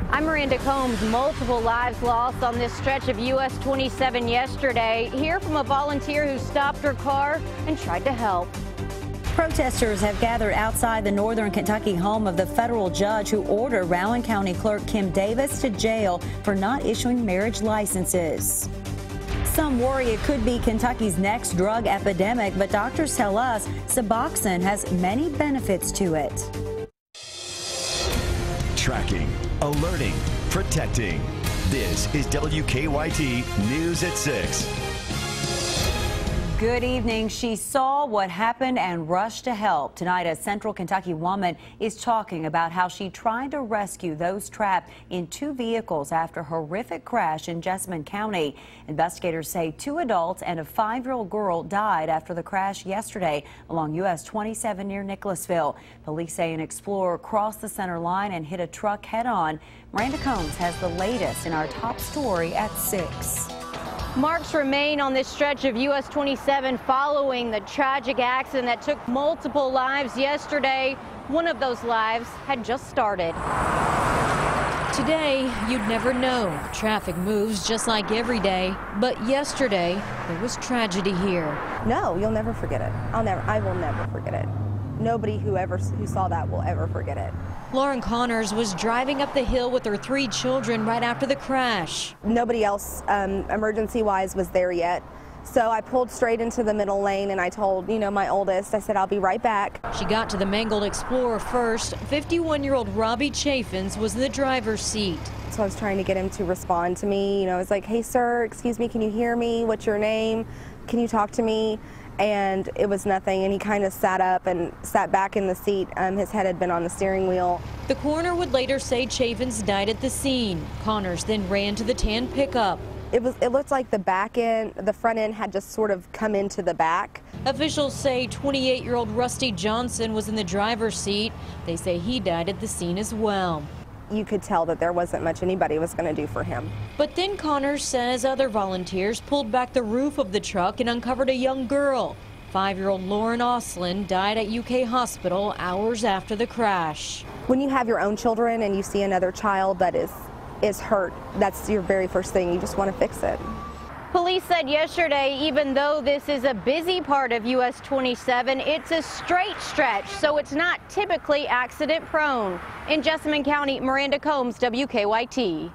I'm Miranda Combs. Multiple lives lost on this stretch of US 27 yesterday. Hear from a volunteer who stopped her car and tried to help. Protesters have gathered outside the Northern Kentucky home of the federal judge who ordered Rowan County Clerk Kim Davis to jail for not issuing marriage licenses. Some worry it could be Kentucky's next drug epidemic, but doctors tell us Suboxone has many benefits to it. Tracking, alerting, protecting. This is WKYT News at 6. Good evening. She saw what happened and rushed to help. Tonight, a Central Kentucky woman is talking about how she tried to rescue those trapped in two vehicles after a horrific crash in Jessamine County. Investigators say 2 adults and a 5-year-old girl died after the crash yesterday along US 27 near Nicholasville. Police say an Explorer crossed the center line and hit a truck head-on. Miranda Combs has the latest in our top story at 6. Marks remain on this stretch of US 27 following the tragic accident that took multiple lives yesterday. One of those lives had just started. Today, you'd never know. Traffic moves just like every day, but yesterday there was tragedy here. No, you'll never forget it. I will never forget it. Nobody who saw that will ever forget it. Lauren Connors was driving up the hill with her 3 children right after the crash. Nobody else emergency-wise was there yet. So I pulled straight into the middle lane and I told, my oldest, I said, I'll be right back. She got to the mangled Explorer first. 51-year-old Robbie Chaffins was in the driver's seat. So I was trying to get him to respond to me. I was like, hey, sir, excuse me, can you hear me? What's your name? Can you talk to me? And it was nothing, and he kind of sat up and sat back in the seat. His head had been on the steering wheel. The coroner would later say Chaffins died at the scene. Connors then ran to the tan pickup. It looked like the front end had just sort of come into the back. Officials say 28-year-old Rusty Johnson was in the driver's seat. They say he died at the scene as well. You could tell that there wasn't much anybody was going to do for him. But then Connors says other volunteers pulled back the roof of the truck and uncovered a young girl. 5-year-old Lauren Oslin died at UK Hospital hours after the crash. When you have your own children and you see another child that is hurt, that's your very first thing. You just want to fix it. Police said yesterday, even though this is a busy part of US 27, it's a straight stretch, so it's not typically accident prone. In Jessamine County, Miranda Combs, WKYT.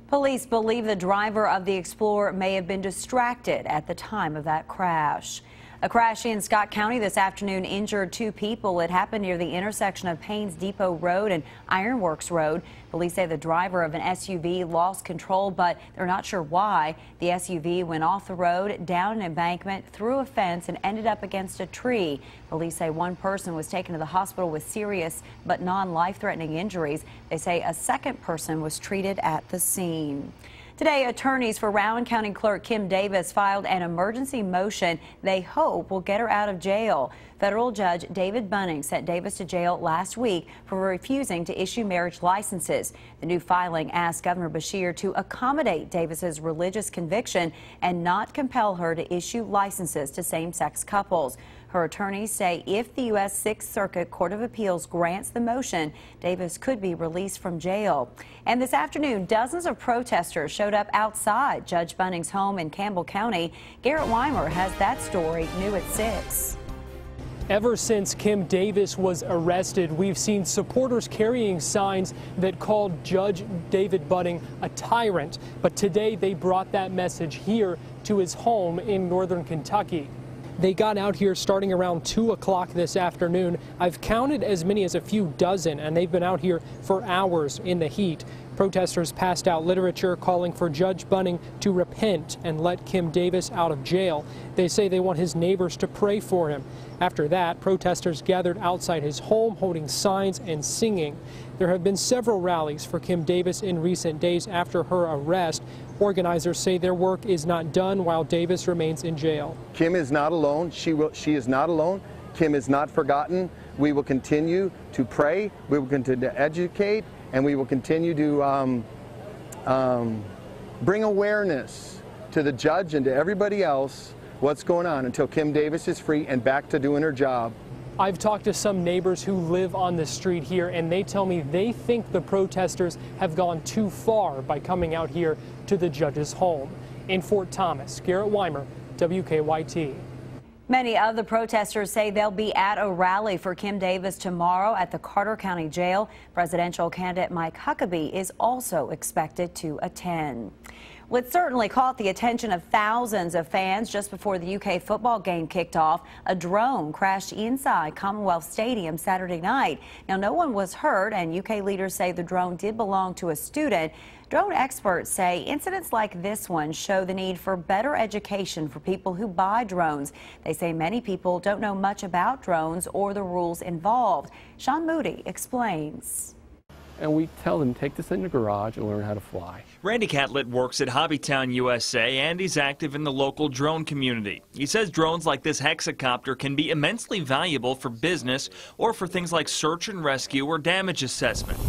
Police believe the driver of the Explorer may have been distracted at the time of that crash. A crash in Scott County this afternoon injured 2 people. It happened near the intersection of Paynes Depot Road and Ironworks Road. Police say the driver of an SUV lost control, but they're not sure why. The SUV went off the road, down an embankment, through a fence, and ended up against a tree. Police say 1 person was taken to the hospital with serious but non-life-threatening injuries. They say a 2nd person was treated at the scene. Today, attorneys for Rowan County Clerk Kim Davis filed an emergency motion they hope will get her out of jail. Federal Judge David Bunning sent Davis to jail last week for refusing to issue marriage licenses. The new filing asks Governor Beshear to accommodate Davis's religious conviction and not compel her to issue licenses to same-sex couples. Her attorneys say if the U.S. 6th Circuit Court of Appeals grants the motion, Davis could be released from jail. And this afternoon, dozens of protesters showed up outside Judge Bunning's home in Campbell County. Garrett Weimer has that story new at 6. Ever since Kim Davis was arrested, we've seen supporters carrying signs that called Judge David Bunning a tyrant. But today they brought that message here to his home in northern Kentucky. They got out here starting around 2 o'clock this afternoon. I've counted as many as a few dozen, and they've been out here for hours in the heat. Protesters passed out literature calling for Judge Bunning to repent and let Kim Davis out of jail. They say they want his neighbors to pray for him. After that, protesters gathered outside his home holding signs and singing. There have been several rallies for Kim Davis in recent days after her arrest. Organizers say their work is not done while Davis remains in jail. Kim is not alone. She is not alone. Kim is not forgotten. We will continue to pray. We will continue to educate. And we will continue to bring awareness to the judge and to everybody else what's going on until Kim Davis is free and back to doing her job. I've talked to some neighbors who live on the street here, and they tell me they think the protesters have gone too far by coming out here to the judge's home. In Fort Thomas, Garrett Weimer, WKYT. Many of the protesters say they'll be at a rally for Kim Davis tomorrow at the Carter County Jail. Presidential candidate Mike Huckabee is also expected to attend. Well, it certainly caught the attention of thousands of fans just before the UK football game kicked off. A drone crashed inside Commonwealth Stadium Saturday night. Now, no one was hurt, and UK leaders say the drone did belong to a student. Drone experts say incidents like this one show the need for better education for people who buy drones. They say many people don't know much about drones or the rules involved. Sean Moody explains. And we tell them, take this in the garage and learn how to fly. Randy Catlett works at Hobbytown, USA, and he's active in the local drone community. He says drones like this hexacopter can be immensely valuable for business or for things like search and rescue or damage assessment.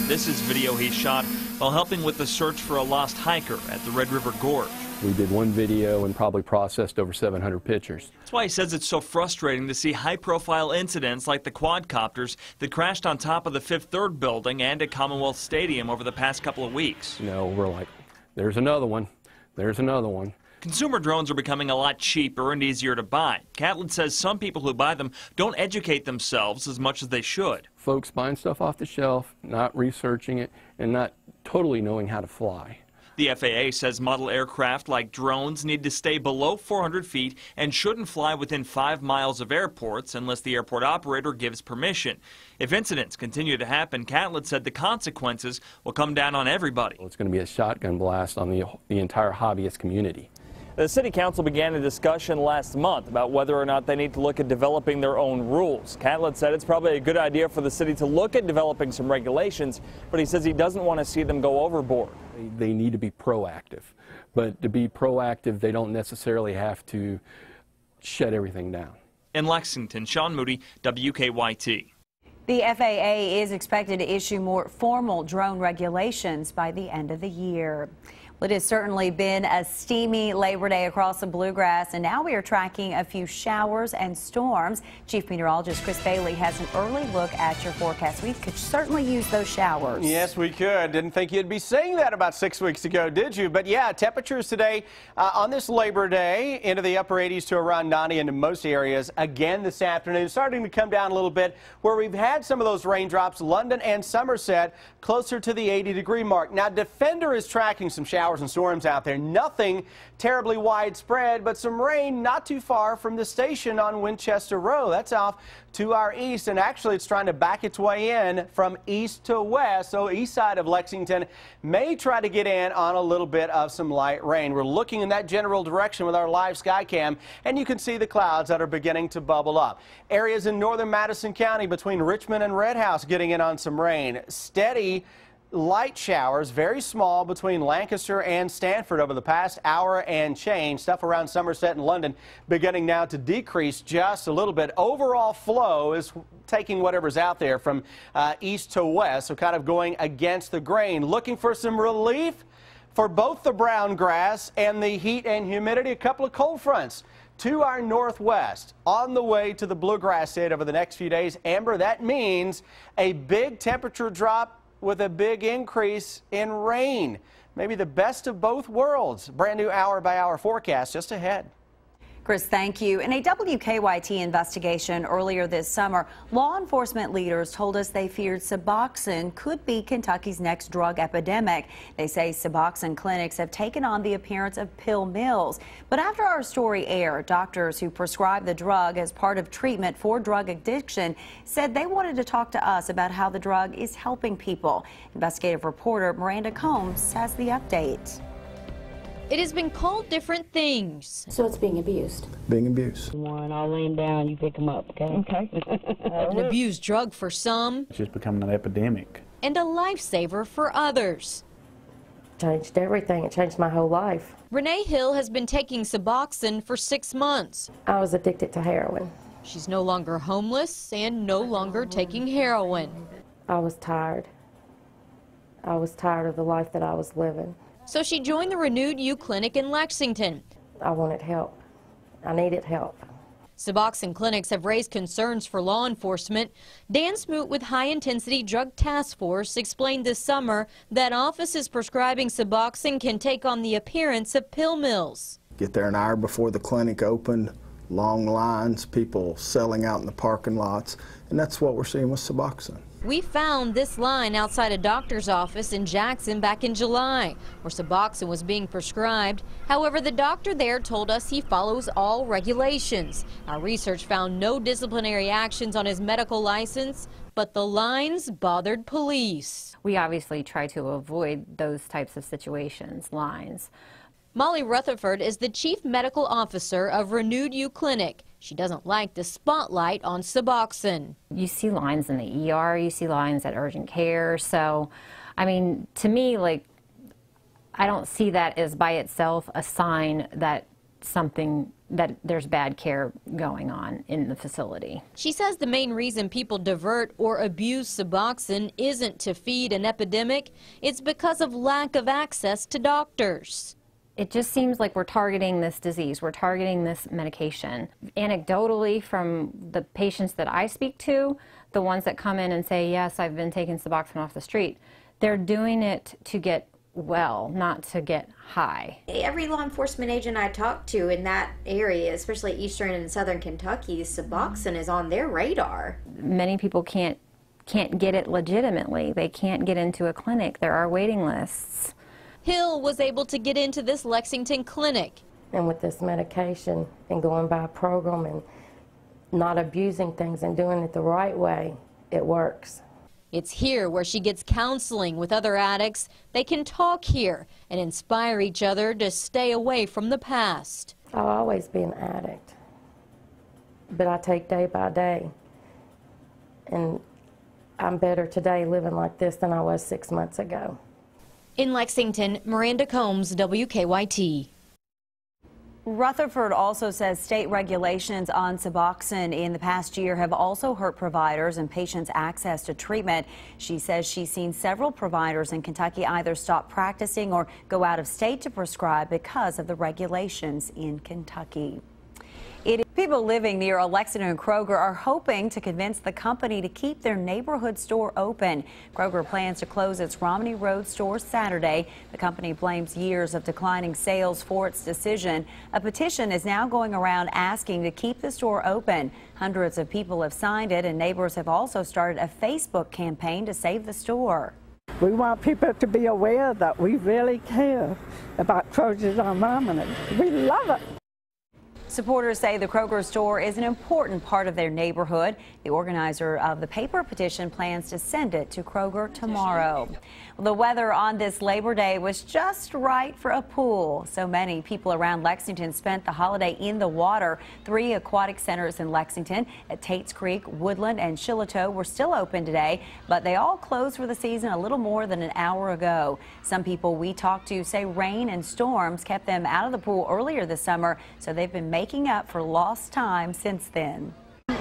This is video he shot while helping with the search for a lost hiker at the Red River Gorge. We did one video and probably processed over 700 pictures. That's why he says it's so frustrating to see high-profile incidents like the quadcopters that crashed on top of the Fifth Third building and at Commonwealth Stadium over the past couple of weeks. You know, we're like, there's another one, there's another one. Consumer drones are becoming a lot cheaper and easier to buy. Catlett says some people who buy them don't educate themselves as much as they should. Folks buying stuff off the shelf, not researching it, and not totally knowing how to fly. The FAA says model aircraft like drones need to stay below 400 feet and shouldn't fly within 5 miles of airports unless the airport operator gives permission. If incidents continue to happen, Catlett said the consequences will come down on everybody. It's going to be a shotgun blast on the entire hobbyist community. The City Council began a discussion last month about whether or not they need to look at developing their own rules. Catlett said it's probably a good idea for the city to look at developing some regulations, but he says he doesn't want to see them go overboard. They need to be proactive, but to be proactive, they don't necessarily have to shut everything down. In Lexington, Sean Moody, WKYT. The FAA is expected to issue more formal drone regulations by the end of the year. Well, it has certainly been a steamy Labor Day across the Bluegrass, and now we are tracking a few showers and storms. Chief Meteorologist Chris Bailey has an early look at your forecast. We could certainly use those showers. Yes, we could. Didn't think you'd be saying that about 6 weeks ago, did you? But yeah, temperatures today on this Labor Day into the upper 80s to around 90 in most areas. Again this afternoon, starting to come down a little bit where we've had some of those raindrops. London and Somerset closer to the 80-degree mark. Now, Defender is tracking some showers and storms out there. Nothing terribly widespread, but some rain not too far from the station on Winchester Road. That's off to our east, and actually it's trying to back its way in from east to west. So east side of Lexington may try to get in on a little bit of some light rain. We're looking in that general direction with our live sky cam, and you can see the clouds that are beginning to bubble up. Areas in northern Madison County between Richmond and Red House getting in on some rain. Steady light showers, very small, between Lancaster and Stanford over the past hour and change. Stuff around Somerset and London beginning now to decrease just a little bit. Overall flow is taking whatever's out there from east to west, so kind of going against the grain. Looking for some relief for both the brown grass and the heat and humidity. A couple of cold fronts to our northwest on the way to the Bluegrass hit over the next few days. Amber, that means a big temperature drop with a big increase in rain. Maybe the best of both worlds. Brand new hour-by-hour forecast just ahead. Chris, thank you. In a WKYT investigation earlier this summer, law enforcement leaders told us they feared Suboxone could be Kentucky's next drug epidemic. They say Suboxone clinics have taken on the appearance of pill mills. But after our story aired, doctors who prescribe the drug as part of treatment for drug addiction said they wanted to talk to us about how the drug is helping people. Investigative reporter Miranda Combs has the update. It has been called different things. So it's being abused. Being abused. One, I'll lay him down, you pick him up, okay? Okay. An abused drug for some. It's just becoming an epidemic. And a lifesaver for others. Changed everything. It changed my whole life. Renee Hill has been taking Suboxone for 6 months. I was addicted to heroin. She's no longer homeless and no longer taking heroin. I was tired. I was tired of the life that I was living. So she joined the Renewed You Clinic in Lexington. I wanted help. I needed help. Suboxone clinics have raised concerns for law enforcement. Dan Smoot with High Intensity Drug Task Force explained this summer that offices prescribing Suboxone can take on the appearance of pill mills. Get there an hour before the clinic opened, long lines, people selling out in the parking lots, and that's what we're seeing with Suboxone. We found this line outside a doctor's office in Jackson back in July, where Suboxone was being prescribed. However, the doctor there told us he follows all regulations. Our research found no disciplinary actions on his medical license, but the lines bothered police. We obviously try to avoid those types of situations, lines. Molly Rutherford is the chief medical officer of Renewed You Clinic. She doesn't like the spotlight on Suboxone. You see lines in the ER, you see lines at urgent care. So, I mean, to me, like, I don't see that as by itself a sign that that there's bad care going on in the facility. She says the main reason people divert or abuse Suboxone isn't to feed an epidemic. It's because of lack of access to doctors. It just seems like we're targeting this disease, we're targeting this medication. Anecdotally, from the patients that I speak to, the ones that come in and say, yes, I've been taking Suboxone off the street, they're doing it to get well, not to get high. Every law enforcement agent I talk to in that area, especially eastern and southern Kentucky, Suboxone is on their radar. Many people can't get it legitimately. They can't get into a clinic. There are waiting lists. Hill was able to get into this Lexington clinic. And with this medication and going by a program and not abusing things and doing it the right way, it works. It's here where she gets counseling with other addicts. They can talk here and inspire each other to stay away from the past. I'll always be an addict, but I take day by day. And I'm better today living like this than I was 6 months ago. In Lexington, Miranda Combs, WKYT. Rutherford also says state regulations on Suboxone in the past year have also hurt providers and patients' access to treatment. She says she's seen several providers in Kentucky either stop practicing or go out of state to prescribe because of the regulations in Kentucky. People living near a Lexington Kroger are hoping to convince the company to keep their neighborhood store open. Kroger plans to close its Romney Road store Saturday. The company blames years of declining sales for its decision. A petition is now going around asking to keep the store open. Hundreds of people have signed it, and neighbors have also started a Facebook campaign to save the store. We want people to be aware that we really care about Kroger's environment. We love it. Supporters say the Kroger store is an important part of their neighborhood. The organizer of the paper petition plans to send it to Kroger tomorrow. The weather on this Labor Day was just right for a pool. So many people around Lexington spent the holiday in the water. 3 aquatic centers in Lexington at Tates Creek, Woodland, and Shiloh were still open today, but they all closed for the season a little more than an hour ago. Some people we talked to say rain and storms kept them out of the pool earlier this summer, so they've been making up for lost time since then.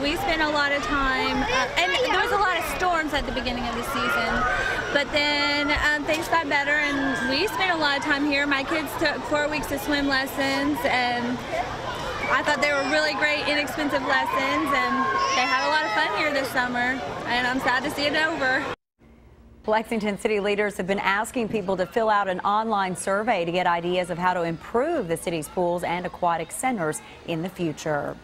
We spent a lot of time, and there was a lot of storms at the beginning of the season, but then things got better, and we spent a lot of time here. My kids took 4 weeks of swim lessons, and I thought they were really great, inexpensive lessons, and they had a lot of fun here this summer, and I'm sad to see it over. Lexington city leaders have been asking people to fill out an online survey to get ideas of how to improve the city's pools and aquatic centers in the future.